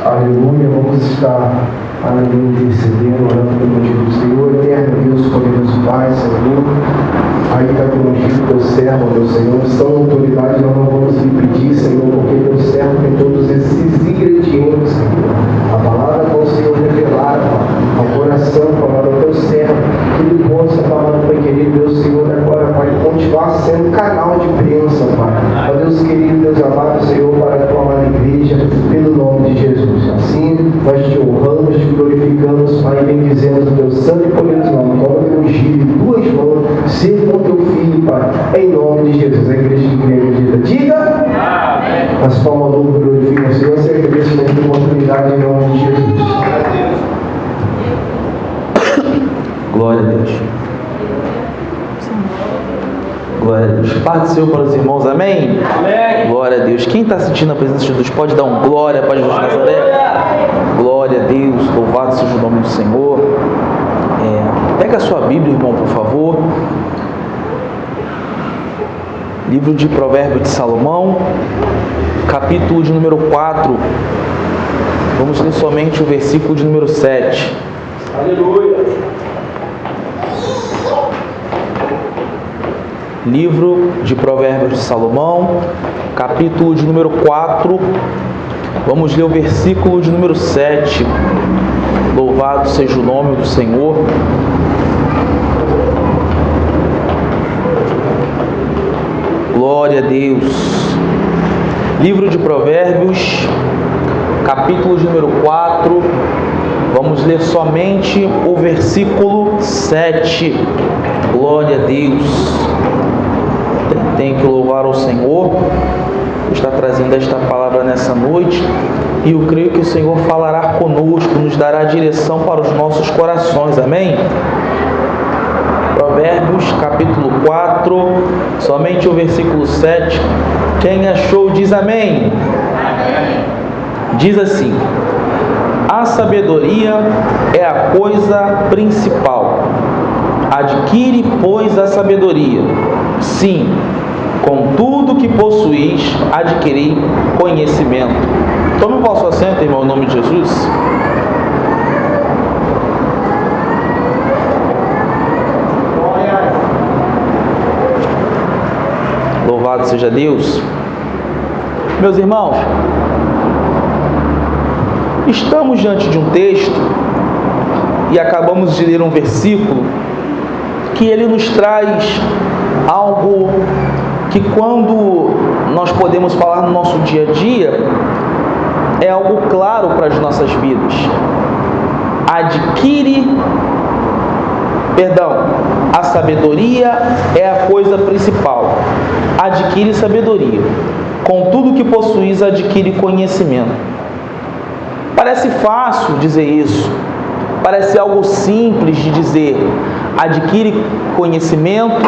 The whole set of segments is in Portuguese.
Aleluia, vamos estar, aleluia, intercedendo, orando pelo ungido do Senhor, eterno Deus, poderoso Pai, Senhor. Aí está com o ungido teu servo, meu Senhor. São autoridade, nós não vamos lhe pedir, Senhor, porque teu servo tem todos esses ingredientes, Senhor. A palavra com o Senhor revelar, Pai, ao coração, Pai, do teu servo, que ele possa, Pai, querido Deus, Senhor, agora, Pai, continuar sendo canal de bênção, Pai. Ó Deus querido, Deus amado, Senhor, para a tua amada igreja, pelo nome de Jesus. Assim, nós te honramos, te glorificamos, Pai, e bendizemos o teu santo e poderoso nome. Coloca o ungido em tuas mãos, seja com teu filho, Pai, em nome de Jesus. A igreja que crê acredita, diga amém. As palmas do mundo glorificam o Senhor, se agradecimento de oportunidade em nome de Jesus. Glória a Deus. Glória a Deus. Paz do Senhor para os irmãos, amém? Amém. Glória a Deus. Quem está sentindo a presença de Jesus pode dar um glória para Jesus de Nazaré? Glória a Deus, louvado seja o nome do Senhor. Pega a sua Bíblia, irmão, por favor. Livro de Provérbios de Salomão, capítulo de número 4. Vamos ler somente o versículo de número 7. Aleluia. Livro de Provérbios de Salomão, capítulo de número 4. Vamos ler o versículo de número 7. Louvado seja o nome do Senhor. Glória a Deus. Livro de Provérbios, capítulo de número 4. Vamos ler somente o versículo 7. Glória a Deus. Tem que louvar ao Senhor, está trazendo esta palavra nessa noite, e eu creio que o Senhor falará conosco, nos dará direção para os nossos corações, amém? Provérbios capítulo 4, somente o versículo 7, quem achou diz amém? Amém. Diz assim: a sabedoria é a coisa principal, adquire, pois, a sabedoria, sim, com tudo que possuís, adquiri conhecimento. Tome o vosso assento, irmão, em nome de Jesus. Louvado seja Deus. Meus irmãos, estamos diante de um texto e acabamos de ler um versículo que ele nos traz algo que, quando nós podemos falar no nosso dia a dia, é algo claro para as nossas vidas. A sabedoria é a coisa principal. Adquire sabedoria. Com tudo que possuís, adquire conhecimento. Parece fácil dizer isso. Parece algo simples de dizer. Adquire conhecimento.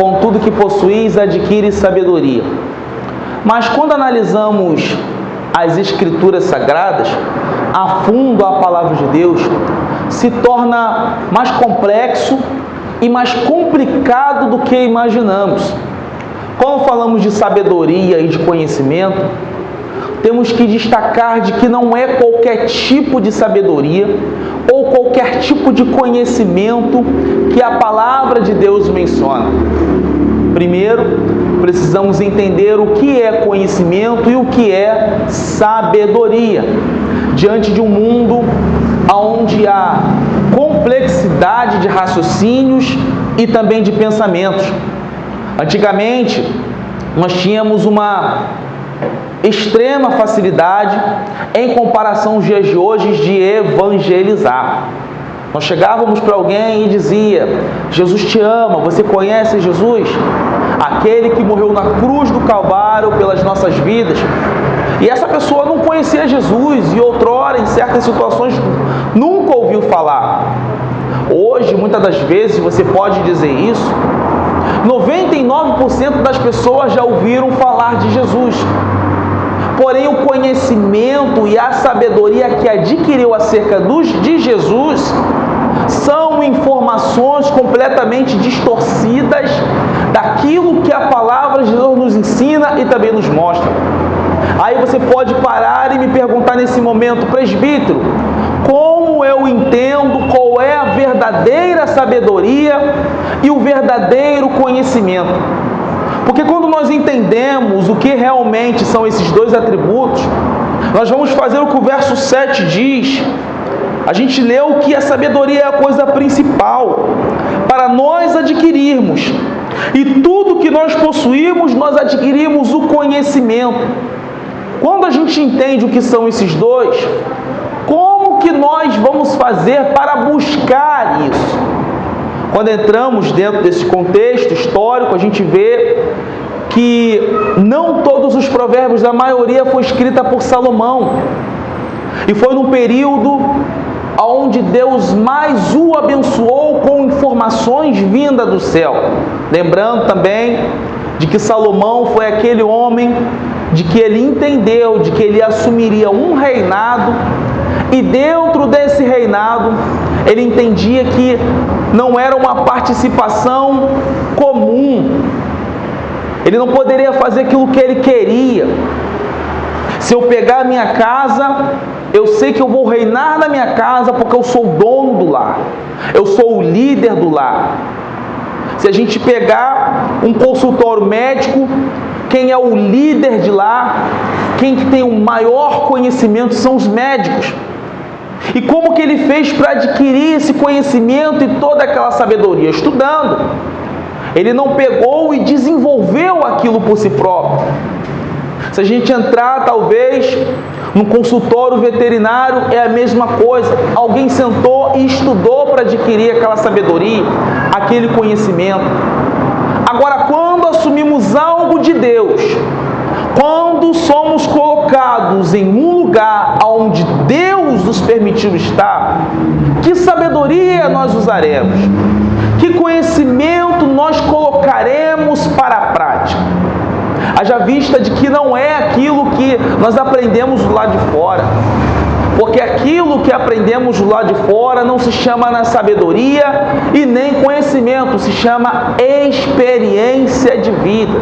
Com tudo que possuís, adquire sabedoria. Mas quando analisamos as Escrituras Sagradas, a fundo a palavra de Deus, se torna mais complexo e mais complicado do que imaginamos. Quando falamos de sabedoria e de conhecimento, temos que destacar de que não é qualquer tipo de sabedoria ou qualquer tipo de conhecimento que a palavra de Deus menciona. Primeiro, precisamos entender o que é conhecimento e o que é sabedoria, diante de um mundo onde há complexidade de raciocínios e também de pensamentos. Antigamente, nós tínhamos uma extrema facilidade, em comparação aos dias de hoje, de evangelizar. Nós chegávamos para alguém e dizia: Jesus te ama, você conhece Jesus? Aquele que morreu na cruz do Calvário pelas nossas vidas. E essa pessoa não conhecia Jesus e outrora, em certas situações, nunca ouviu falar. Hoje, muitas das vezes, você pode dizer isso, 99% das pessoas já ouviram falar de Jesus. Porém, o conhecimento e a sabedoria que adquiriu acerca de Jesus são informações completamente distorcidas daquilo que a palavra de Deus nos ensina e também nos mostra. Aí você pode parar e me perguntar nesse momento: presbítero, como eu entendo qual é a verdadeira sabedoria e o verdadeiro conhecimento? Porque quando nós entendemos o que realmente são esses dois atributos, nós vamos fazer o que o verso 7 diz. A gente leu que a sabedoria é a coisa principal para nós adquirirmos. E tudo que nós possuímos, nós adquirimos o conhecimento. Quando a gente entende o que são esses dois, como que nós vamos fazer para buscar isso? Quando entramos dentro desse contexto histórico, a gente vê que não todos os provérbios, a maioria foi escrita por Salomão. E foi num período onde Deus mais o abençoou com informações vindas do céu. Lembrando também de que Salomão foi aquele homem de que ele entendeu, de que ele assumiria um reinado, e dentro desse reinado ele entendia que não era uma participação comum. Ele não poderia fazer aquilo que ele queria. Se eu pegar a minha casa, eu sei que eu vou reinar na minha casa porque eu sou o dono do lar. Eu sou o líder do lar. Se a gente pegar um consultório médico, quem é o líder de lá, quem que tem o maior conhecimento são os médicos. E como que ele fez para adquirir esse conhecimento e toda aquela sabedoria? Estudando. Ele não pegou e desenvolveu aquilo por si próprio. Se a gente entrar, talvez, no consultório veterinário, é a mesma coisa. Alguém sentou e estudou para adquirir aquela sabedoria, aquele conhecimento. Agora, quando assumimos algo de Deus, quando somos colocados em um lugar onde Deus nos permitiu estar, que sabedoria nós usaremos? Que conhecimento nós colocaremos para a prática? Haja vista de que não é aquilo que nós aprendemos do lado de fora. Porque aquilo que aprendemos do lado de fora não se chama na sabedoria e nem conhecimento, se chama experiência de vida.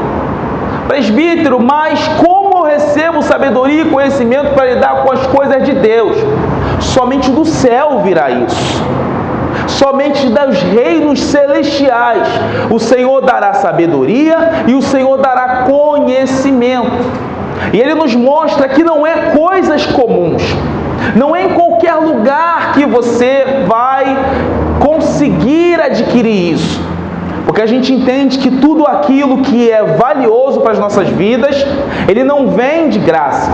Presbítero, mas como eu recebo sabedoria e conhecimento para lidar com as coisas de Deus? Somente do céu virá isso. Somente dos reinos celestiais o Senhor dará sabedoria e o Senhor dará conhecimento. E Ele nos mostra que não é coisas comuns. Não é em qualquer lugar que você vai conseguir adquirir isso. Porque a gente entende que tudo aquilo que é valioso para as nossas vidas, ele não vem de graça.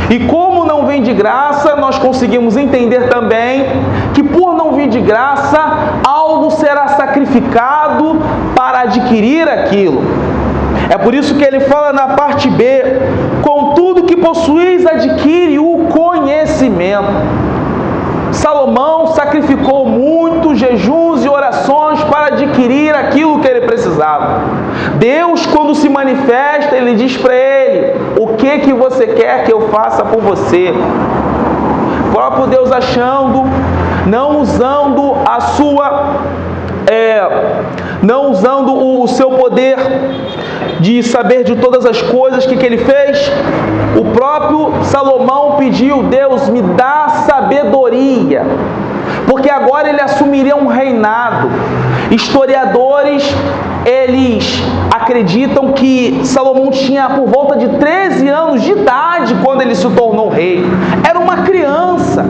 E como não vem de graça, nós conseguimos entender também que por não vir de graça, algo será sacrificado para adquirir aquilo. É por isso que ele fala na parte B: com tudo que possuís, adquire o conhecimento. Salomão sacrificou muitos jejuns e orações para adquirir aquilo que ele precisava. Deus, quando se manifesta, ele diz para ele: o que você quer que eu faça por você? O próprio Deus achando, não usando a sua... não usando o seu poder de saber de todas as coisas, o que ele fez? O próprio Salomão pediu: Deus, me dá sabedoria, porque agora ele assumiria um reinado. Historiadores, eles acreditam que Salomão tinha por volta de 13 anos de idade quando ele se tornou rei. Era uma criança.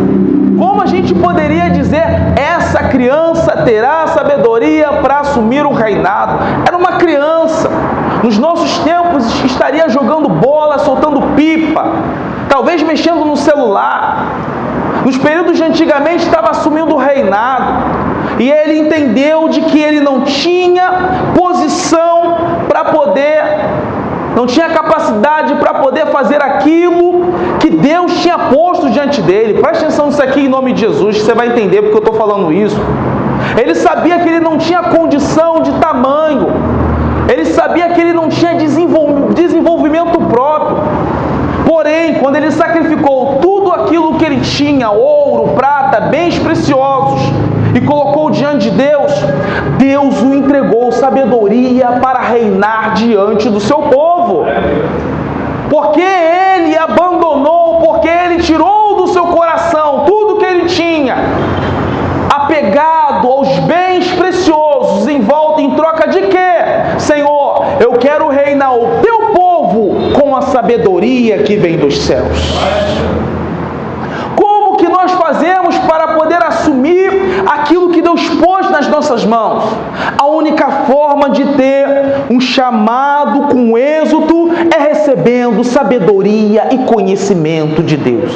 Como a gente poderia dizer, essa criança terá sabedoria para assumir um reinado? Era uma criança. Nos nossos tempos estaria jogando bola, soltando pipa, talvez mexendo no celular. Nos períodos de antigamente estava assumindo o reinado. E ele entendeu de que ele não tinha posição para poder, não tinha capacidade para poder fazer aquilo que Deus tinha posto diante dele. Preste atenção nisso aqui em nome de Jesus, que você vai entender porque eu estou falando isso. Ele sabia que ele não tinha condição de tamanho. Ele sabia que ele não tinha desenvolvimento próprio. Porém, quando ele sacrificou tudo aquilo que ele tinha, ouro, prata, bens preciosos, e colocou diante de Deus, Deus o entregou sabedoria para reinar diante do seu povo. porque ele abandonou, porque ele tirou do seu coração tudo que ele tinha, apegado aos bens preciosos, em volta, em troca de quê? Senhor, eu quero reinar o teu povo com a sabedoria que vem dos céus. Como que nós fazemos para poder assumir aquilo que Deus pôs nas nossas mãos? A única forma de ter um chamado com êxito é recebendo sabedoria e conhecimento de Deus.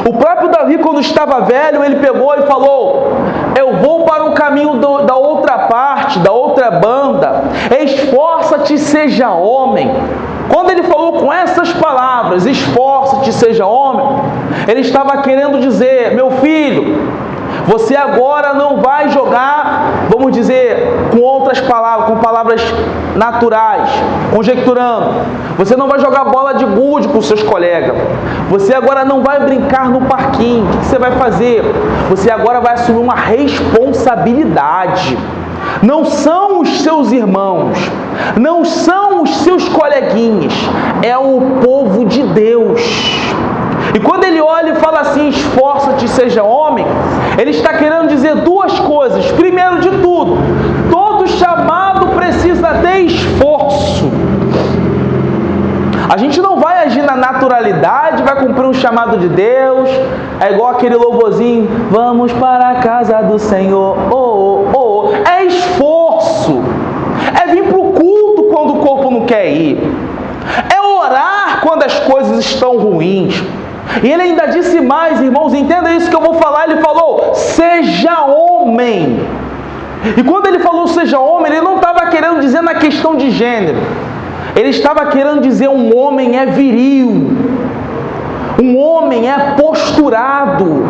O próprio Davi, quando estava velho, ele pegou e falou: eu vou para o caminho da outra parte, da outra banda, esforça-te e seja homem. Quando ele falou com essas palavras, esforça-te e seja homem, ele estava querendo dizer: meu filho, você agora não vai jogar, vamos dizer, com outras palavras, com palavras naturais, conjecturando. Você não vai jogar bola de gude com seus colegas. Você agora não vai brincar no parquinho. O que você vai fazer? Você agora vai assumir uma responsabilidade. Não são os seus irmãos, não são os seus coleguinhas, é o povo de Deus. E quando ele olha e fala assim: esforça-te e seja homem, ele está querendo dizer duas coisas. Primeiro de tudo, todo chamado precisa ter esforço. A gente não vai agir na naturalidade, vai cumprir um chamado de Deus. É igual aquele louvorzinho: vamos para a casa do Senhor. É esforço. É vir para o culto quando o corpo não quer ir. É orar quando as coisas estão ruins. E ele ainda disse mais, irmãos, entenda isso que eu vou falar. Ele falou: seja homem. E quando ele falou seja homem, ele não estava querendo dizer na questão de gênero. Ele estava querendo dizer: um homem é viril, um homem é posturado,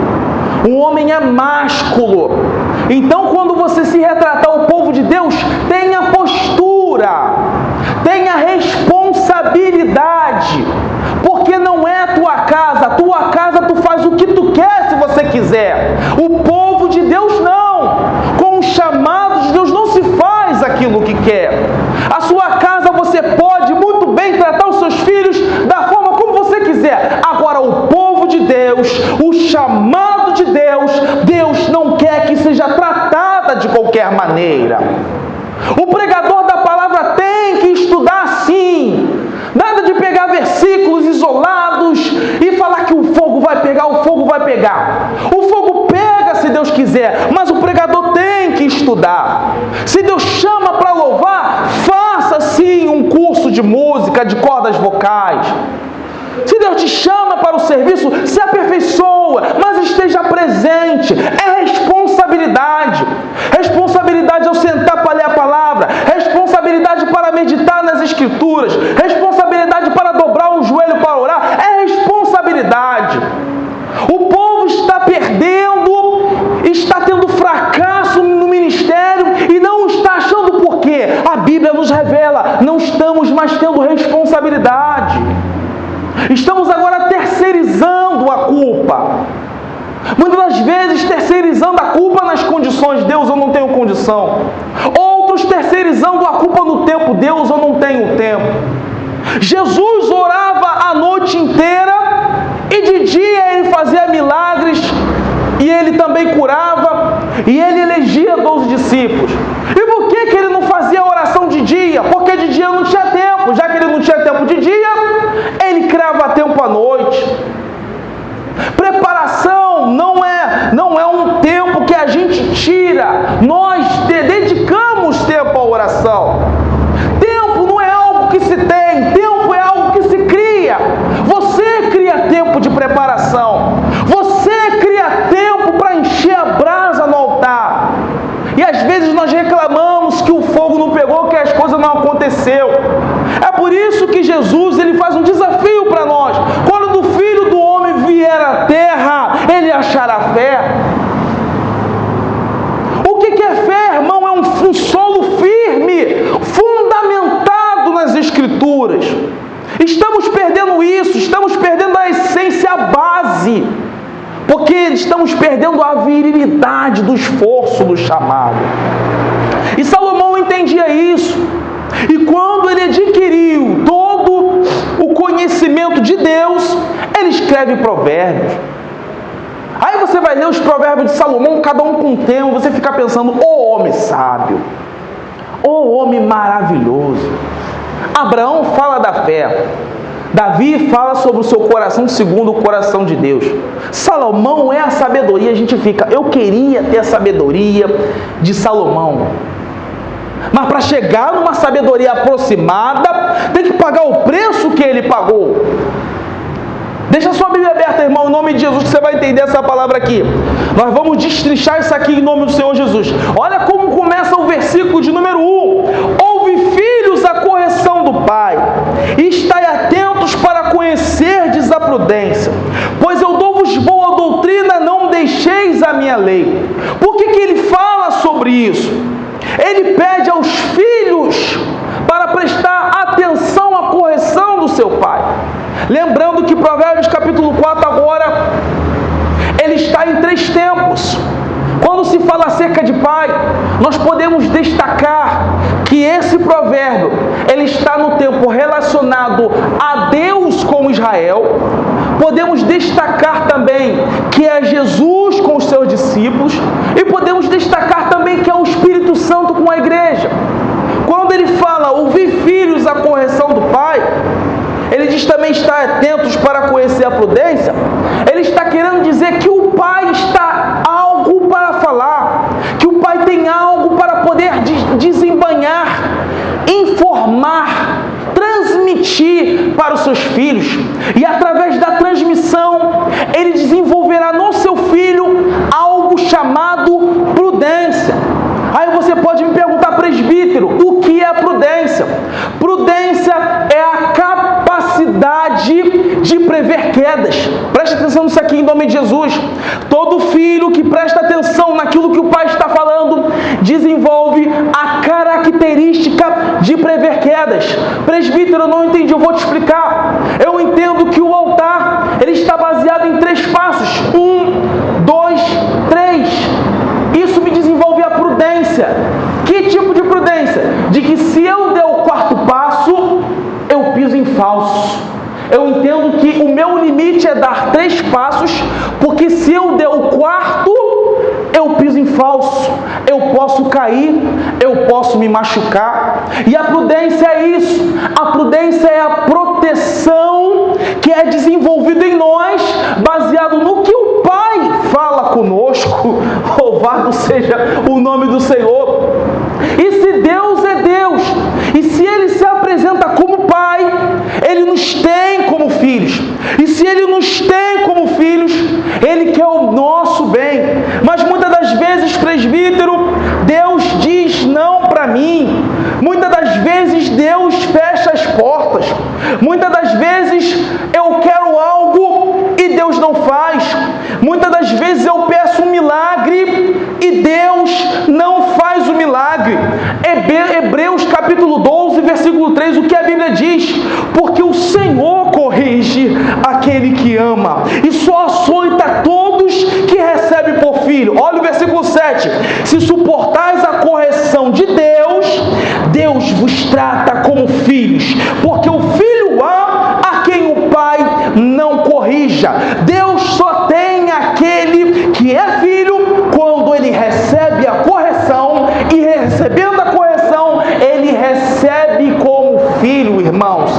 um homem é másculo. Então, quando você se retratar ao povo de Deus, tenha postura, tenha responsabilidade, porque não é a tua casa tu faz o que tu quer se você quiser. O povo de Deus não, com o chamado de Deus não se faz aquilo que quer. A sua casa você pode muito bem tratar os seus filhos da forma como você quiser. Agora, o povo de Deus, o chamado de Deus, Deus não quer que seja tratada de qualquer maneira. O pregador da palavra tem que estudar sim. Nada de pegar versículos isolados e falar que o fogo vai pegar. O fogo pega se Deus quiser, mas o pregador tem que estudar. Se Deus chama para louvar, faça sim um curso de música, de cordas vocais. Se Deus te chama para o serviço, se aperfeiçoa, mas esteja presente. É responsabilidade. Responsabilidade ao sentar para ler a palavra. Responsabilidade para meditar nas Escrituras. Responsabilidade para dobrar o joelho para orar. É responsabilidade. O povo está perdendo, está tendo fracasso no ministério e não está achando por quê. A Bíblia nos revela: não estamos mais tendo responsabilidade. Estamos agora terceirizando a culpa. Muitas das vezes terceirizando a culpa nas condições. Deus, eu não tenho condição. Outros terceirizando a culpa no tempo. Deus, eu não tenho tempo. Jesus orava a noite inteira e de dia ele fazia milagres e ele também curava e ele elegia 12 discípulos. E por que ele não fazia oração de dia? Porque de dia não tinha tempo. Já que ele não tinha tempo de dia, ele criava tempo à noite. Preparação não é um tempo que a gente tira. Nós dedicamos tempo à oração. Tempo não é algo que se tem, tempo é algo que se cria. Você cria tempo de preparação. Você cria tempo para encher a brasa no altar. E às vezes nós reclamamos que o fogo não pegou, que as coisas não aconteceu. É por isso que Jesus ele faz um desafio para nós. Quando o Filho do Homem vier à terra, ele achará fé. O que é fé, irmão? É um solo firme, fundamentado nas Escrituras. Estamos perdendo isso, estamos perdendo a essência, a base. Porque estamos perdendo a virilidade do esforço do chamado. E Salomão entendia isso. E quando ele adquiriu todo conhecimento de Deus, ele escreve provérbios. Aí você vai ler os provérbios de Salomão, cada um com um tema, você fica pensando, ô homem sábio, ô homem maravilhoso. Abraão fala da fé, Davi fala sobre o seu coração segundo o coração de Deus. Salomão é a sabedoria. A gente fica, eu queria ter a sabedoria de Salomão. Mas para chegar numa sabedoria aproximada, tem que pagar o preço que ele pagou. Deixa a sua Bíblia aberta, irmão, em nome de Jesus, que você vai entender essa palavra aqui. Nós vamos destrinchar isso aqui em nome do Senhor Jesus. Olha como começa o versículo de número 1. Ouve, filhos, a correção do Pai, e estai atentos para conhecerdes a prudência, pois eu dou-vos boa doutrina, não deixeis a minha lei. Por que ele fala sobre isso? Ele pede aos filhos para prestar atenção à correção do seu pai. Lembrando que Provérbios capítulo 4 agora, ele está em 3 tempos. Quando se fala acerca de pai, nós podemos destacar que esse provérbio, ele está no tempo relacionado a Deus com Israel. Podemos destacar também que é Jesus com os seus discípulos. E podemos destacar também que é o Espírito Santo com a igreja. Quando ele fala, ouvir filhos a correção do pai, ele diz também estar atentos para conhecer a prudência. Ele está querendo dizer que o pai está algo para falar, que o pai tem algo para poder desembanhar, informar, transmitir para os seus filhos. E através da transmissão, ele desenvolverá no seu filho algo chamado prudência. Aí você pode me perguntar, presbítero, o que é prudência? Prudência é a capacidade de prever quedas. Preste atenção nisso aqui em nome de Jesus. Todo filho que presta atenção naquilo que o pai está falando, desenvolve a característica de prever quedas. Presbítero, eu não entendi, eu vou te explicar. Eu entendo que o altar, ele está baseado em 3 passos. 1, 2, 3. Isso me desenvolve a prudência. Que tipo de prudência? De que se eu der o 4º passo, eu piso em falso. Eu entendo que o meu limite é dar 3 passos, porque se eu der o 4º, eu piso em falso. Eu posso cair, eu posso me machucar. E a prudência é isso. A prudência é a proteção que é desenvolvida em nós, baseado no que o Pai fala conosco. Louvado seja o nome do Senhor. E se Deus é Deus, e se Ele se apresenta como Pai, Ele nos tem como filhos. E se Ele nos tem como filhos, Ele quer o nosso bem. Mas muitas das vezes, presbítero, Deus diz não para mim. Muitas das vezes Deus fecha as portas. Muitas das vezes eu quero algo e Deus não faz. Muitas das vezes eu peço um milagre e Deus não faz o milagre. Hebreus capítulo 12, versículo 3, o que a Bíblia diz? Porque o Senhor corrige aquele que ama e só açoita todos que recebem por filho. Olha o versículo 7. Se suportais a correção de Deus, Deus vos trata como filhos, porque o filho ama a quem o pai não corrija. Deus só tem aquele que é filho quando ele recebe a correção, e recebendo a correção, ele recebe como filho, irmãos.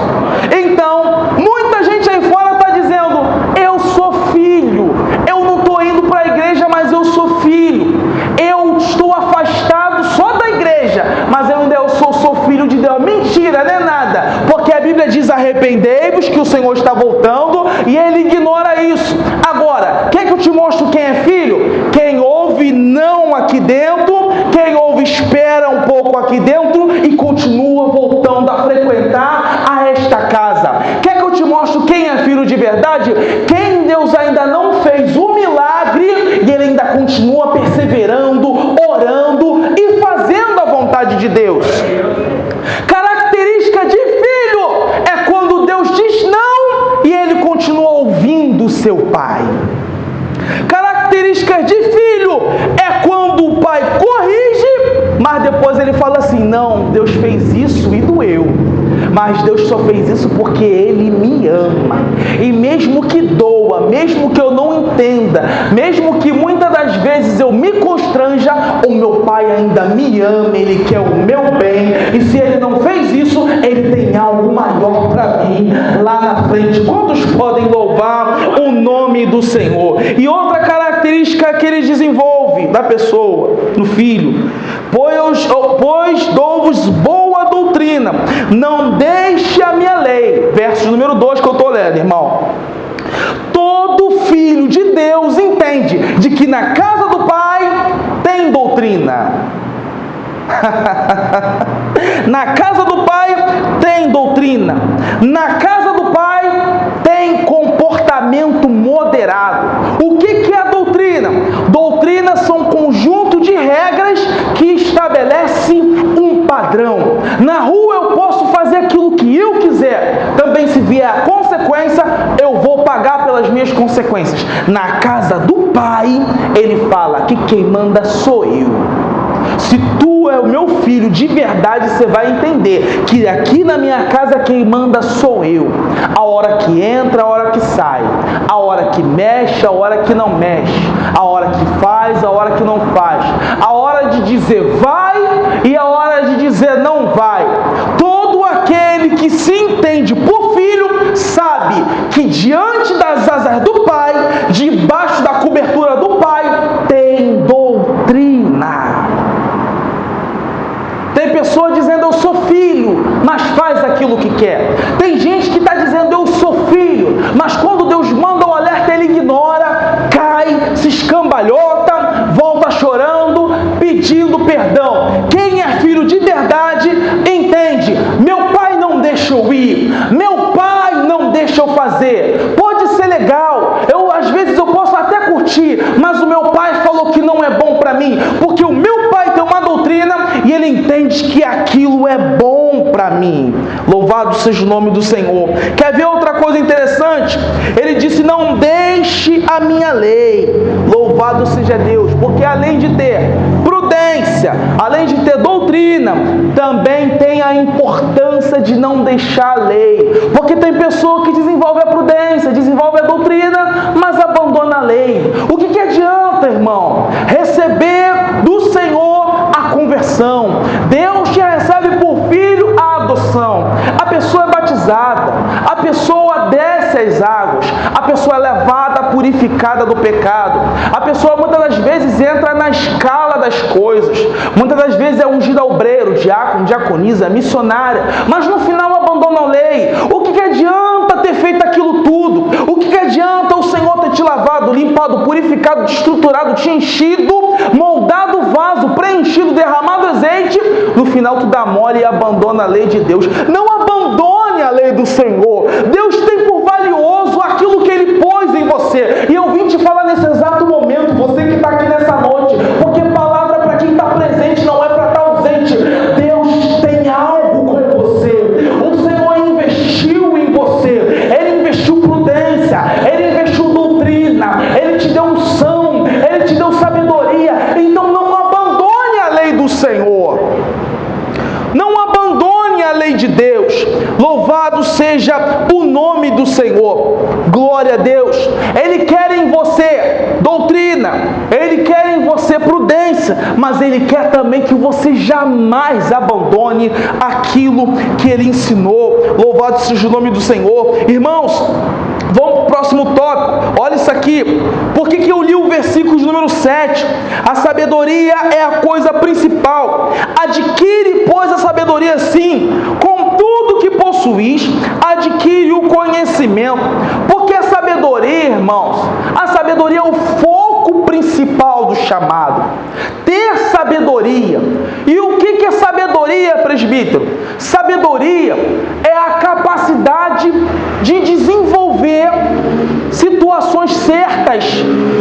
Então, muita gente aí fora está dizendo, eu sou filho, eu não estou indo para a igreja, mas eu sou filho, eu estou afastado só da igreja, mas eu sou filho de Deus. Mentira, não é nada, porque a Bíblia diz, arrependei-vos que o Senhor está voltando, e ele ignora isso. Agora, quer que eu te mostre quem é filho? Quem ouve não aqui dentro, quem ouve espera um pouco aqui dentro e continua voltando a frequentar a esta casa. Quer que eu te mostre quem é filho de verdade? Quem Deus ainda não fez o milagre e ele ainda continua perseverando, orando e fazendo a vontade de Deus. Característica de filho é quando Deus diz não e ele continua ouvindo o seu pai. Características de filho é quando o pai corrige, mas depois ele fala assim, não, Deus fez isso e doeu, mas Deus só fez isso porque Ele me ama. E mesmo que doa, mesmo que eu não entenda, mesmo que muitas das vezes eu me constranja, o meu Pai ainda me ama, Ele quer o meu bem, e se Ele não fez isso, Ele tem algo maior para mim lá na frente. Quantos podem louvar o nome do Senhor? E outra característica que Ele desenvolve da pessoa, no filho: pois dou-vos boa doutrina, não deixe a minha lei. Verso número 2 que eu estou lendo, irmão. Todo filho de Deus entende de que na casa do Pai tem doutrina. Na casa do Pai tem doutrina. Na casa do Pai tem comportamento moderado. O que é a doutrina? Doutrina são um conjunto de regras que estabelece um padrão. Na rua eu posso fazer aquilo que eu quiser. Também, se vier a consequência, eu vou pagar pelas minhas consequências. Na casa do Pai, Ele fala que quem manda sou eu. Se tu é o meu filho de verdade, você vai entender que aqui na minha casa quem manda sou eu. A hora que entra, a hora que sai, a hora que mexe, a hora que não mexe, a hora que faz, a hora que não faz, a hora de dizer vai e a hora de dizer não vai. Todo aquele que se entende por filho sabe que diante das asas do Pai, debaixo da cobertura do Pai, tem doutrina. Tem pessoa dizendo eu sou filho, mas faz aquilo que quer. Tem gente que está dizendo eu sou filho, mas quando Deus manda o alerta ele ignora, cai, se escambalhota, volta chorando, pedindo perdão. Quem é filho de verdade entende: meu pai não deixa eu ir, meu pai não deixa eu fazer. Pode ser legal, às vezes eu posso até curtir, mas o meu pai falou que não é bom para mim, porque o meu pai tem uma doutrina e ele entende que aquilo é bom para mim. Louvado seja o nome do Senhor. Quer ver outra coisa interessante? Ele disse: não deixe a minha lei. Louvado seja Deus, porque além de ter prudência, além de ter doutrina, também tem a importância de não deixar a lei. Porque tem pessoa que desenvolve a prudência, desenvolve a doutrina, mas abandona a lei. O que adianta, irmão? Receber do Senhor a conversão. Deus te recebe por filho a adoção. A pessoa é batizada, a pessoa desce as águas, a pessoa é levada, purificada do pecado. A pessoa muitas das vezes entra na escala das coisas. Muitas das vezes é ungida obreiro, diácono, diaconisa, missionária, mas no final abandona a lei. O que adianta ter feito aquilo tudo? O que adianta o Senhor ter te lavado, limpado, purificado, estruturado, te enchido, moldado o vaso, preenchido, derramado azeite? No final tu dá mole e abandona a lei de Deus. Não abandone a lei do Senhor. Deus tem por valioso aquilo que Ele pôs em você. E eu vim te falar nesse exato momento, você que está aqui nessa noite, porque palavra para quem está presente não é para estar ausente. Deus tem algo com você. O Senhor investiu em você. Ele investiu prudência, Ele investiu doutrina, Ele te deu unção, Ele te deu sabedoria. Então não abandone a lei do Senhor. Não abandone a lei de Deus. Louvado seja o nome do Senhor. Glória a Deus. Ele quer em você doutrina, Ele quer em você prudência, mas Ele quer também que você jamais abandone aquilo que Ele ensinou. Louvado seja o nome do Senhor. Irmãos, vamos para o próximo tópico. Olha isso aqui. Por que eu li o versículo de número 7? A sabedoria é a coisa principal. Adquire, pois, a sabedoria sim. Com tudo que possuís, adquire o conhecimento. Porque a sabedoria, irmãos, a sabedoria é o foco principal do chamado. Ter sabedoria. E o que é sabedoria, presbítero? Sabedoria é a capacidade de desenvolver situações certas,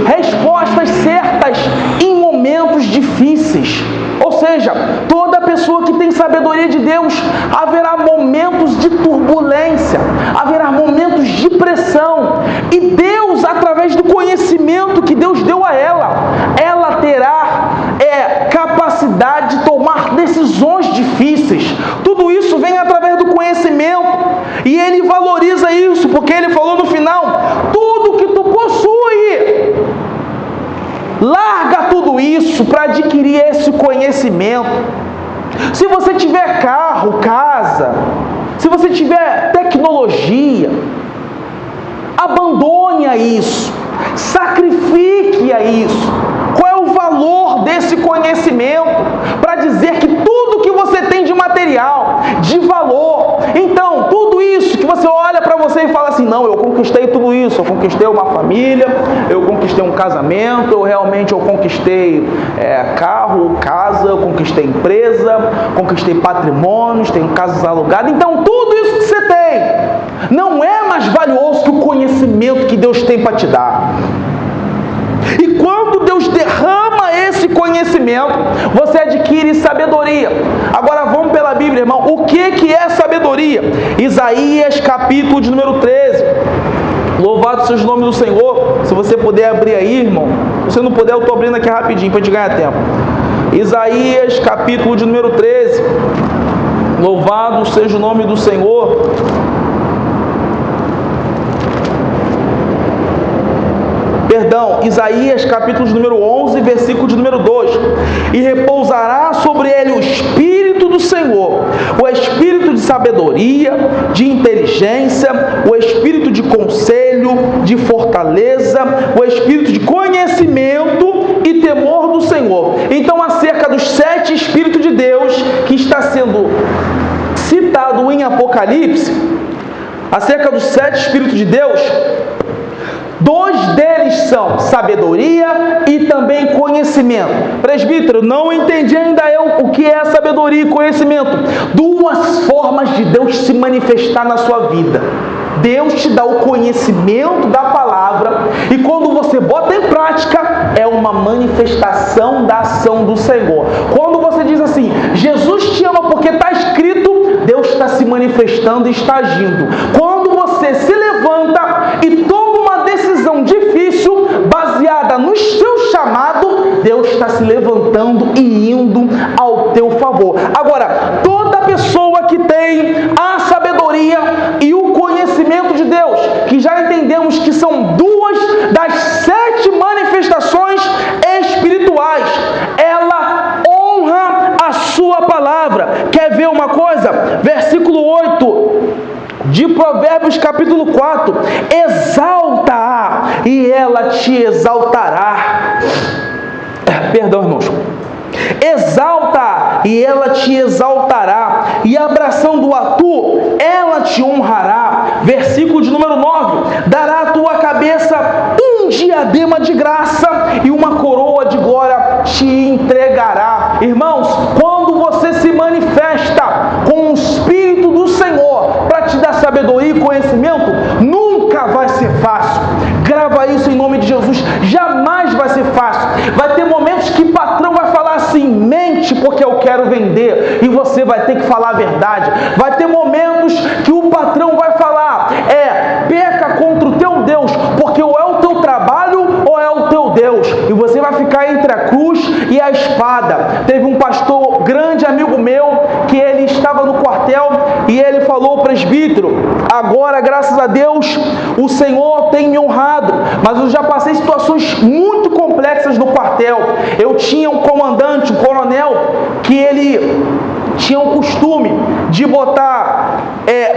respostas certas em momentos difíceis. Ou seja, toda pessoa que tem sabedoria de Deus, haverá momentos de turbulência, haverá momentos de pressão, e Deus, através do conhecimento que Deus deu a ela terá capacidade de tomar decisões difíceis. Tudo isso vem através do conhecimento porque ele falou no final: tudo que tu possui, larga tudo isso para adquirir esse conhecimento. Se você tiver carro, casa, se você tiver tecnologia, abandone a isso, sacrifique a isso. Qual é o valor desse conhecimento? Para dizer que tudo que você tem de material, de valor, então tudo isso que você olha para você e fala assim: não, eu conquistei tudo isso, eu conquistei uma família, eu conquistei um casamento, eu conquistei carro, casa, eu conquistei empresa, conquistei patrimônios, tenho casas alugadas. Então tudo isso que você tem não é mais valioso que o conhecimento que Deus tem para te dar. E quando Deus derrama esse conhecimento, você adquire sabedoria. Agora vamos pela Bíblia, irmão. O que é sabedoria? Isaías capítulo de número 13. Louvado seja o nome do Senhor. Se você puder abrir aí, irmão. Se você não puder, eu estou abrindo aqui rapidinho para a gente ganhar tempo. Isaías capítulo de número 13. Louvado seja o nome do Senhor. Isaías capítulo de número 11, versículo de número 2. E repousará sobre ele o Espírito do Senhor, o Espírito de sabedoria, de inteligência, o Espírito de conselho, de fortaleza, o Espírito de conhecimento e temor do Senhor. Então, acerca dos 7 Espíritos de Deus que está sendo citado em Apocalipse, acerca dos 7 Espíritos de Deus, 2 deles são sabedoria e também conhecimento. Presbítero, não entendi ainda o que é sabedoria e conhecimento. 2 formas de Deus se manifestar na sua vida. Deus te dá o conhecimento da palavra e quando você bota em prática, é uma manifestação da ação do Senhor. Quando você diz assim: Jesus te ama porque está escrito, Deus está se manifestando e está agindo. Quando você se levanta e toma uma decisão difícil, baseada no seu chamado, Deus está se levantando e indo ao teu favor. Agora, toda pessoa que tem a sabedoria e o conhecimento de Deus, que já entendemos que são 2 das 7 manifestações espirituais, ela honra a sua palavra. Quer ver uma coisa? Versículo 8 de Provérbios capítulo 4: exalta-a e ela te exaltará. Perdão, irmãos. Exalta e ela te exaltará, e abraçando-a tu, ela te honrará. Versículo de número 9: dará à tua cabeça um diadema de graça e uma coroa de glória te entregará. Irmãos, quando você se manifesta com o Espírito do Senhor para te dar sabedoria e conhecimento, nunca vai ser fácil. Grava isso em nome de Jesus. Jamais vai ser fácil. Vai ter momentos que o patrão vai falar assim: mente porque eu quero vender, e você vai ter que falar a verdade. Vai ter momentos que o patrão vai falar: peca contra o teu Deus, porque ou é o teu trabalho ou é o teu Deus, e você vai ficar entre a cruz e a espada. Teve um pastor grande amigo meu que ele estava no quartel e ele falou: presbítero, agora graças a Deus o Senhor tem me honrado, mas eu já passei situações muito complexas no quartel. Eu tinha um comandante, um coronel, que ele tinha o costume de botar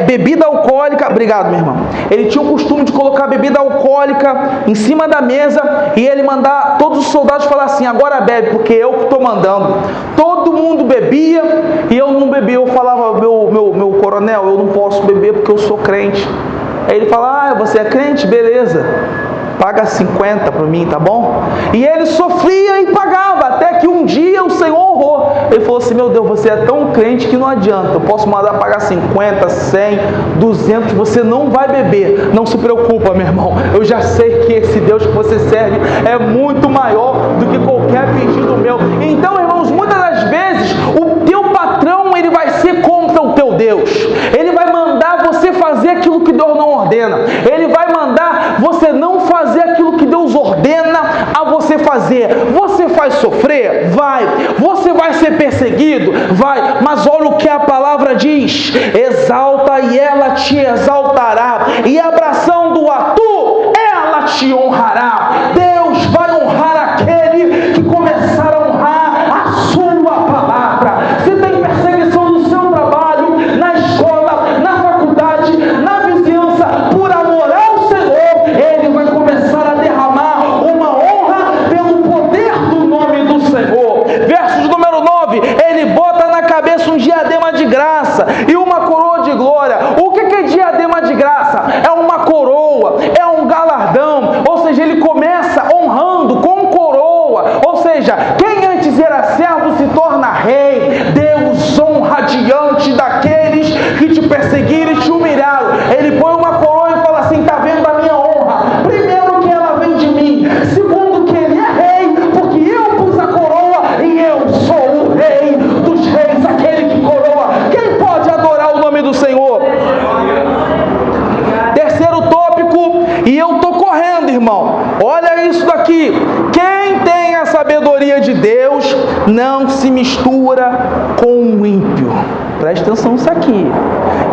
bebida alcoólica. Obrigado, meu irmão. Ele tinha o costume de colocar bebida alcoólica em cima da mesa e ele mandar todos os soldados falar assim: agora bebe, porque eu que estou mandando. Todo mundo bebia e eu não bebia. Eu falava: meu coronel, eu não posso beber porque eu sou crente. Aí ele fala: você é crente? Beleza, paga 50 para mim, tá bom? E ele sofria e pagava, até que um dia o Senhor honrou. Ele falou assim: meu Deus, você é tão crente que não adianta, eu posso mandar pagar 50, 100, 200, você não vai beber. Não se preocupa, meu irmão, eu já sei que esse Deus que você serve é muito maior do que qualquer pedido meu. Então, irmãos, muitas das vezes o teu patrão, ele vai ser contra o teu Deus. Ele vai mandar você fazer aquilo que Deus não ordena. Ele vai mandar você não fazer aquilo que Deus ordena a você fazer. Você vai sofrer? Vai. Você vai ser perseguido? Vai. Mas olha o que a palavra diz: diz: exalta e ela te exaltará, e abraçando-a tu, ela te honrará. Deus vai honrar aquele que começar a honrar a sua palavra. Se tem perseguição no seu trabalho, na escola, na faculdade, na vizinhança, por amor ao Senhor, Ele vai começar a derramar uma honra pelo poder do nome do Senhor. Verso de número 9, Ele bota na cabeça um diadema de graça e uma coroa de glória. O que é diadema de graça? É uma coroa, é um galardão, ou seja, Ele começa honrando com coroa, ou seja, quem antes era servo se torna rei. Deus honra diante daqueles que te perseguiram e te humilharam. Ele põe uma coroa e fala assim: está vendo a minha honra? Primeiro, que ela vem de mim. Segundo, que Ele é rei, porque eu pus a coroa e eu sou o rei dos reis, aquele que coroa. Quem pode adorar o nome do Senhor? Terceiro tópico, e eu estou correndo, irmão. Olha isso daqui. Quem tem a sabedoria de Deus não se mistura com o ímpio. Preste atenção nisso aqui.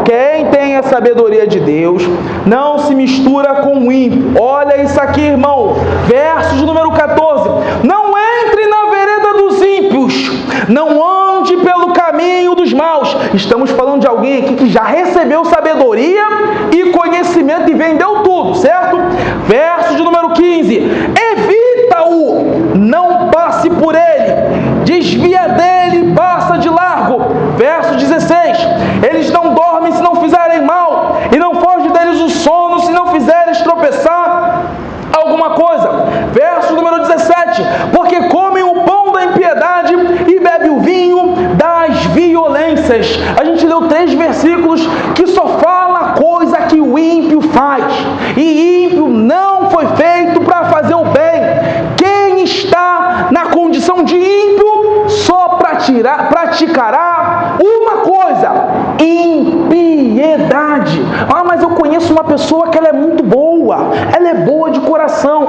Quem tem a sabedoria de Deus não se mistura com o ímpio. Olha isso aqui, irmão. Verso de número 14. Não entre na vereda dos ímpios, não ande pelo caminho dos maus. Estamos falando de alguém aqui que já recebeu sabedoria e conhecimento e vendeu tudo, certo? Verso de número 15. Evita-o, não passe por ele, desvia dele, passa de largo. Verso 16. Eles não dormem se não fizerem mal, e não foge deles o sono se não fizeres tropeçar alguma coisa. Verso número 17. Porque comem o pão da impiedade e bebem o vinho das violências. A gente leu 3 versículos que só fala coisa que o ímpio faz, e ímpio não foi feito para fazer o bem. Quem está na condição de ímpio só praticará uma coisa: impiedade. Ah, mas eu conheço uma pessoa que ela é muito boa, ela é boa de coração.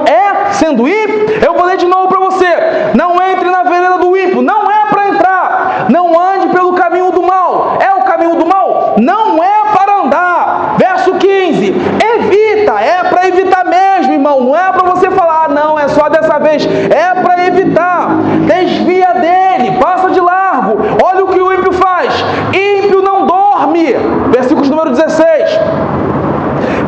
Sendo ímpio? Eu vou ler de novo para você. Não entre na vereda do ímpio, não é para entrar. Não ande pelo caminho do mal. É o caminho do mal? Não é para andar. Verso 15. Evita, é para evitar mesmo, irmão. Não é para você falar: ah, não, é só dessa vez. É para evitar. Desvia dele, passa de largo. Olha o que o ímpio faz. Ímpio não dorme. Versículo número 16.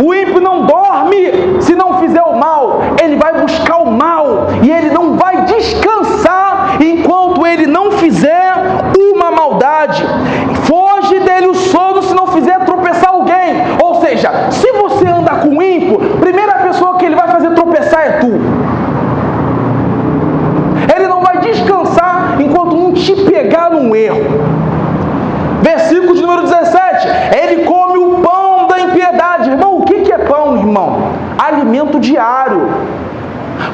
O ímpio não dorme se não fizer o mal. Ele vai buscar o mal e ele não vai descansar enquanto ele não fizer uma maldade. Foge dele o sono se não fizer tropeçar alguém. Ou seja, se você anda com o ímpio, a primeira pessoa que ele vai fazer tropeçar é tu. Ele não vai descansar enquanto não te pegar num erro. Versículo de número 17. Ele come o pão da impiedade. Irmão, o que é pão, irmão? Alimento diário.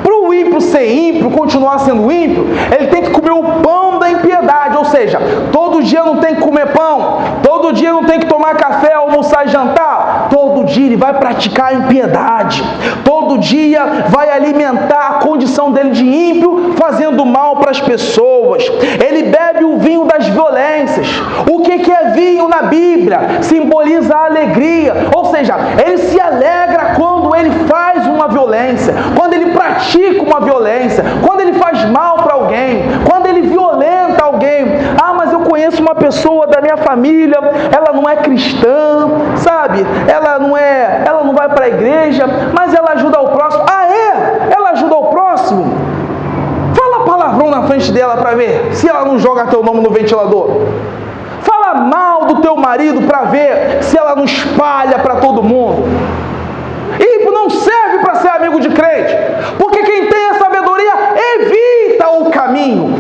Para o ímpio ser ímpio, continuar sendo ímpio, ele tem que comer o pão da impiedade. Ou seja, todo dia não tem que comer pão, todo dia não tem que tomar café, almoçar e jantar. Todo dia ele vai praticar a impiedade. Todo dia vai alimentar a condição dele de ímpio, fazendo mal para as pessoas. Ele bebe o vinho das violências. O que é vinho na Bíblia? Simboliza a alegria. Ou seja, ele se alegra quando ele faz uma violência, quando ele pratica uma violência, quando ele faz mal para alguém, quando ele violenta alguém. Ah, mas eu conheço uma pessoa da minha família, ela não é cristã, sabe? Ela não vai para a igreja, mas ela ajuda o próximo. Ah, é? Ela ajuda o próximo? Fala palavrão na frente dela para ver se ela não joga teu nome no ventilador. Fala mal do teu marido para ver se ela não espalha para todo mundo. Ímpio não serve para ser amigo de crente, porque quem tem a sabedoria evita o caminho.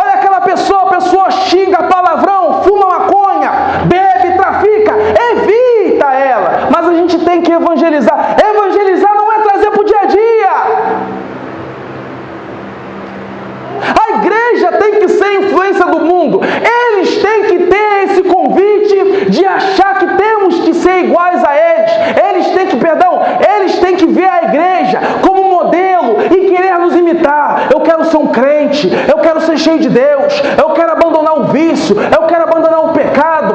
Olha aquela pessoa, a pessoa xinga palavrão, fuma maconha, bebe, trafica, evita ela. Mas a gente tem que evangelizar. Evangelizar não é trazer para o dia a dia. A igreja tem que ser influência do mundo. Eles têm que ter esse convite de achar que temos que ser iguais a eles. Eles têm que ver a igreja como modelo e querer nos imitar. Eu quero ser um crente, eu quero ser cheio de Deus, eu quero abandonar o vício, eu quero abandonar o pecado,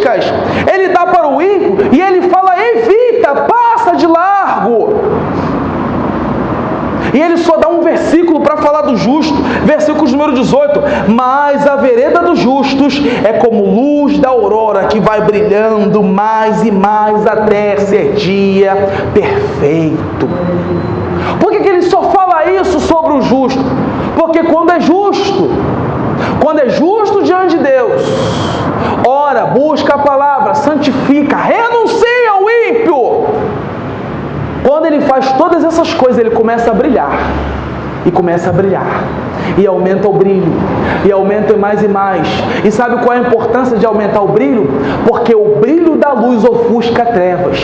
buscas, ele dá para o ímpio e ele fala: evita, passa de largo. E ele só dá um versículo para falar do justo, versículo número 18: mas a vereda dos justos é como luz da aurora, que vai brilhando mais e mais até ser dia perfeito. Por que ele só fala isso sobre o justo? Porque quando é justo diante de Deus, ora, busca a palavra, santifica, renuncia ao ímpio. Quando ele faz todas essas coisas, ele começa a brilhar. E começa a brilhar. E aumenta o brilho. E aumenta mais e mais. E sabe qual é a importância de aumentar o brilho? Porque o brilho da luz ofusca trevas.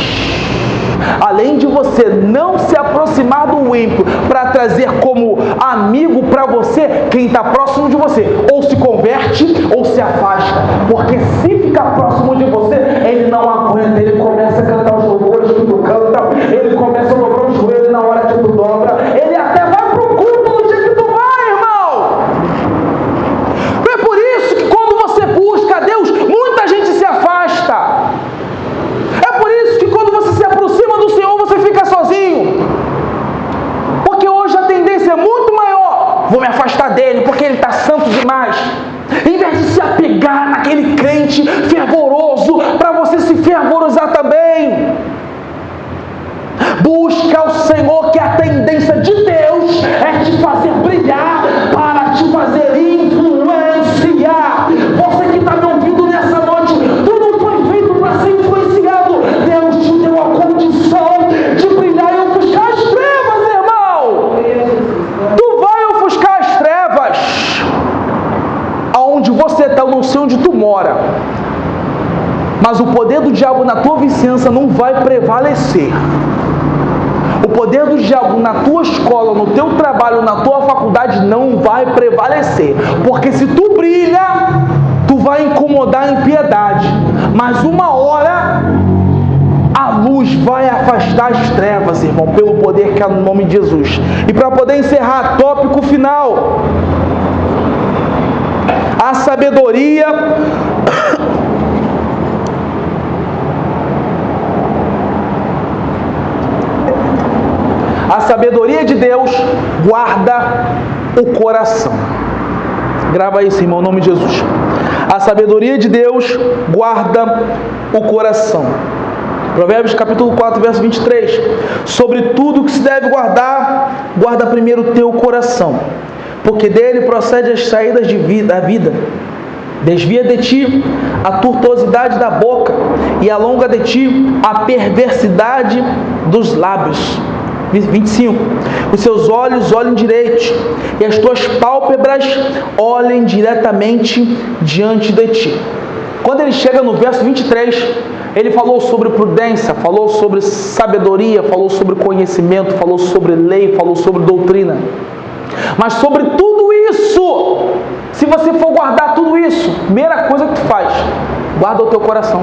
Além de você não se aproximar do ímpio para trazer como amigo para você quem está próximo de você, ou se converte ou se afasta, porque se ficar próximo de você, ele não aguenta, ele começa a cantar os louvores que tu canta, ele começa a dobrar o joelho na hora que tu dobra, ele até vai pro culto no dia que tu vai, irmão. É por isso que quando você busca a Deus, muita gente se afasta. É por isso que quando você se aproxima do Senhor, você fica sozinho. Porque hoje a tendência é muito maior. Vou me afastar dele porque ele está santo demais. Em vez de se apegar naquele crente fervoroso, para você se fervorizar também. Busca o Senhor, que a tendência de Deus é te fazer brilhar, para te fazer influenciar. Você que está me ouvindo nessa noite, tu não foi feito para ser influenciado. Deus te deu a condição de brilhar e ofuscar as trevas, irmão. Tu vai ofuscar as trevas. Aonde você está, eu não sei onde tu mora, mas o poder do diabo na tua vizinhança não vai prevalecer. O poder do diabo na tua escola, no teu trabalho, na tua faculdade não vai prevalecer. Porque se tu brilha, tu vai incomodar a impiedade. Mas uma hora, a luz vai afastar as trevas, irmão, pelo poder que há no nome de Jesus. E para poder encerrar, tópico final: a sabedoria de Deus guarda o coração. Grava isso, irmão, em nome de Jesus. A sabedoria de Deus guarda o coração. Provérbios capítulo 4, verso 23. Sobre tudo que se deve guardar, guarda primeiro o teu coração, porque dele procede as saídas da vida. Desvia de ti a tortuosidade da boca e alonga de ti a perversidade dos lábios. 25. Os seus olhos olhem direito e as tuas pálpebras olhem diretamente diante de ti. Quando ele chega no verso 23, ele falou sobre prudência, falou sobre sabedoria, falou sobre conhecimento, falou sobre lei, falou sobre doutrina. Mas sobre tudo isso, se você for guardar tudo isso, primeira coisa que tu faz, guarda o teu coração.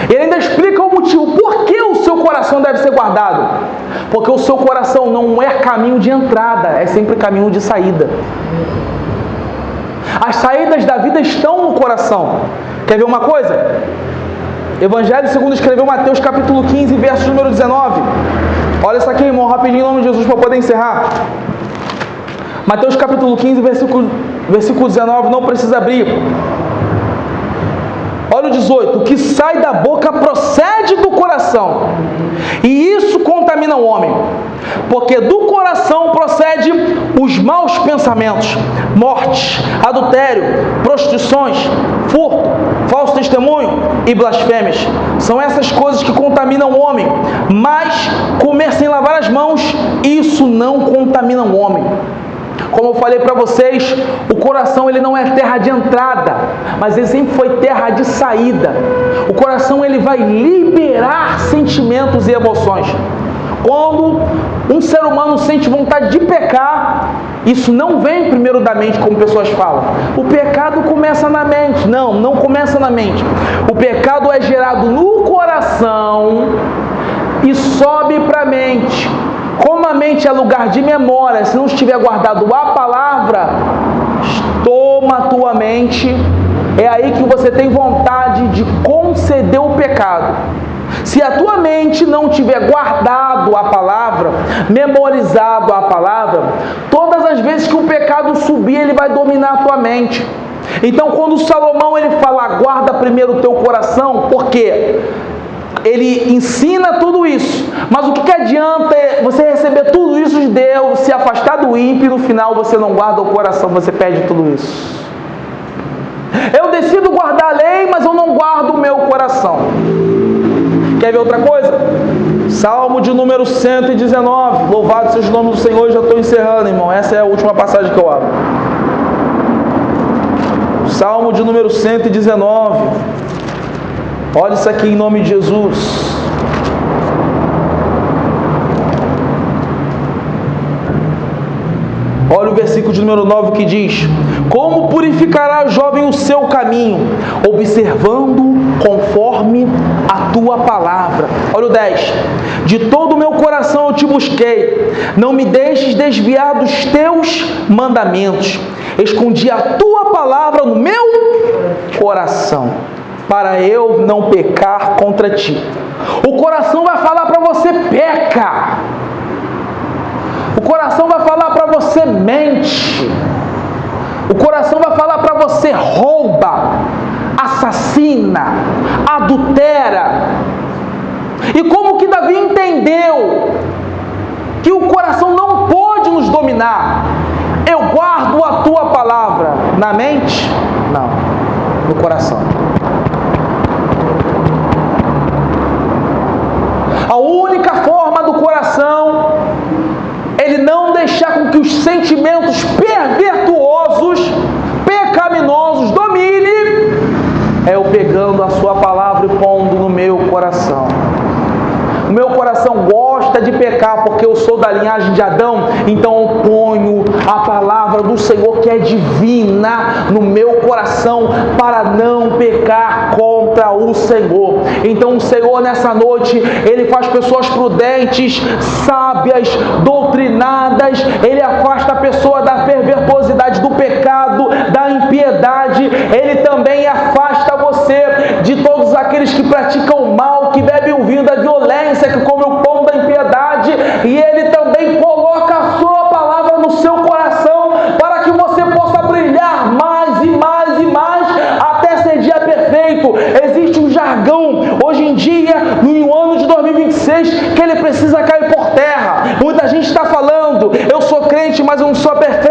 Ele ainda explica o motivo, por que o seu coração deve ser guardado. Porque o seu coração não é caminho de entrada, é sempre caminho de saída. As saídas da vida estão no coração. Quer ver uma coisa? Evangelho segundo escreveu Mateus capítulo 15, verso número 19. Olha isso aqui, irmão, rapidinho, em nome de Jesus, para poder encerrar. Mateus capítulo 15, versículo 19, não precisa abrir. Olha o 18: o que sai da boca procede do coração, e isso contamina o homem, porque do coração procede os maus pensamentos, morte, adultério, prostituições, furto, falso testemunho e blasfêmias. São essas coisas que contaminam o homem, mas comer sem lavar as mãos, isso não contamina o homem. Como eu falei para vocês, o coração ele não é terra de entrada, mas ele sempre foi terra de saída. O coração ele vai liberar sentimentos e emoções. Quando um ser humano sente vontade de pecar, isso não vem primeiro da mente, como pessoas falam. O pecado começa na mente. Não começa na mente. O pecado é gerado no coração e sobe para a mente. Como a mente é lugar de memória, se não estiver guardado a palavra, toma a tua mente é aí que você tem vontade de conceder o pecado. Se a tua mente não tiver guardado a palavra, memorizado a palavra, todas as vezes que o pecado subir, ele vai dominar a tua mente. Então, quando Salomão ele fala, guarda primeiro o teu coração, porque ele ensina tudo isso, mas o que adianta você receber tudo isso de Deus, se afastar do ímpio e no final você não guarda o coração, você perde tudo isso. Eu decido guardar a lei, mas eu não guardo o meu coração. Quer ver outra coisa? Salmo de número 119. Louvado seja o nome do Senhor. Já estou encerrando, irmão. Essa é a última passagem que eu abro. Salmo de número 119. Olha isso aqui em nome de Jesus. Olha o versículo de número 9 que diz: como purificará o jovem o seu caminho, observando conforme a tua palavra. Olha o 10. De todo o meu coração eu te busquei, não me deixes desviar dos teus mandamentos. Escondi a tua palavra no meu coração, para eu não pecar contra ti. O coração vai falar para você, peca. O coração vai falar para você, mente. O coração vai falar para você, rouba, assassina, adultera. E como que Davi entendeu que o coração não pode nos dominar? Eu guardo a tua palavra na mente? Não, no coração. A única forma do coração ele não deixar com que os sentimentos pervertuosos, pecaminosos domine, é eu pegando a sua palavra e pondo no meu coração. O meu coração gosta de pecar porque eu sou da linhagem de Adão, então eu ponho a palavra do Senhor que é divina no meu coração para não pecar contra o Senhor. Então o Senhor nessa noite, Ele faz pessoas prudentes, sábias, doutrinadas, Ele afasta a pessoa da pervertosidade, do pecado, da impiedade, Ele também afasta você de todos aqueles que praticam o mal, que bebem o vinho da violência, que come o pão da impiedade, e Ele também coloca a sua palavra no seu coração para que você possa brilhar mais e mais e mais até ser dia perfeito. Existe um jargão hoje em dia, no ano de 2026, que ele precisa cair por terra. Muita gente está falando, eu sou crente, mas eu não sou perfeito.